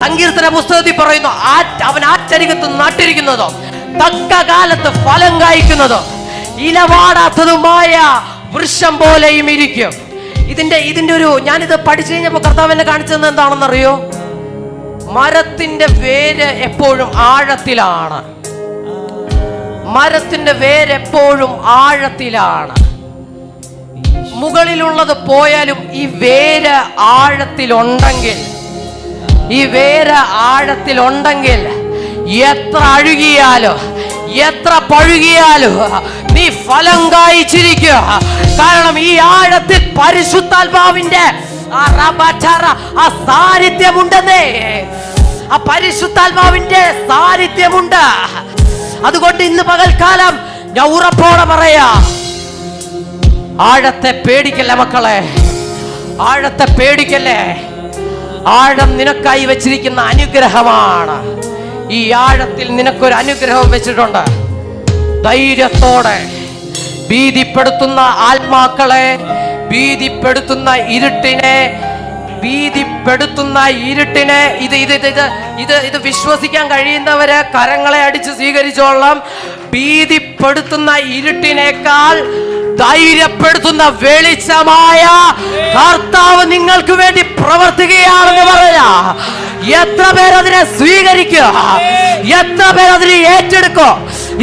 സങ്കീർത്തന പുസ്തകത്തിൽ പറയുന്നു, അവൻ ആറ്റരികത്ത് നട്ടിരിക്കുന്നതോ തക്ക കാലത്ത് ഫലം കായ്ക്കുന്നതോ ഇലവാടാത്തതുമായ വൃക്ഷം പോലെയും ഇരിക്കും. ഇതിന്റെ ഒരു ഞാനിത് പഠിച്ചു കഴിഞ്ഞപ്പോ കർത്താവ് എന്നെ കാണിച്ചത് എന്താണെന്നറിയോ? മരത്തിന്റെ വേര് എപ്പോഴും ആഴത്തിലാണ്. മരത്തിന്റെ വേര് എപ്പോഴും ആഴത്തിലാണ്. മുകളിലുള്ളത് പോയാലും ഈ വേര് ആഴത്തിലുണ്ടെങ്കിൽ, ഈ വേര് ആഴത്തിലുണ്ടെങ്കിൽ എത്ര അഴുകിയാലോ എത്ര പഴുകിയാലോ നീ ഫലം കായ്ച്ചിരിക്കുക. കാരണം ഈ ആഴത്തിൽ പരിശുദ്ധാത്മാവിന്റെ ആ സാന്നിധ്യമുണ്ടെന്നേ. ആ പരിശുദ്ധാത്മാവിന്റെ സാന്നിധ്യമുണ്ട്. അതുകൊണ്ട് ഇന്ന് പകൽക്കാലം ഞാൻ ഉറപ്പോടെ പറയാ, ആഴത്തെ പേടിക്കല്ലേ മക്കളെ, ആഴത്തെ പേടിക്കല്ലേ. ആഴം നിനക്കായി വെച്ചിരിക്കുന്ന അനുഗ്രഹമാണ്. ഈ ആഴത്തിൽ നിനക്കൊരു അനുഗ്രഹം വെച്ചിട്ടുണ്ട്. ധൈര്യത്തോടെ ഭീതിപ്പെടുത്തുന്ന ആത്മാക്കളെ, ഭീതിപ്പെടുത്തുന്ന ഇരുട്ടിനെ ഇത് വിശ്വസിക്കാൻ കഴിയുന്നവര് കരങ്ങളെ അടിച്ച് സ്വീകരിച്ചോളാം. ഭീതിപ്പെടുത്തുന്ന ഇരുട്ടിനേക്കാൾ ധൈര്യപ്പെടുത്തുന്ന വെളിച്ചമായ കർത്താവ് നിങ്ങൾക്ക് വേണ്ടി പ്രവർത്തിക്കുകയാണെന്ന് പറയാ. എത്ര പേരതിനെ സ്വീകരിക്കുക, എത്ര പേരതിനെ ഏറ്റെടുക്കോ?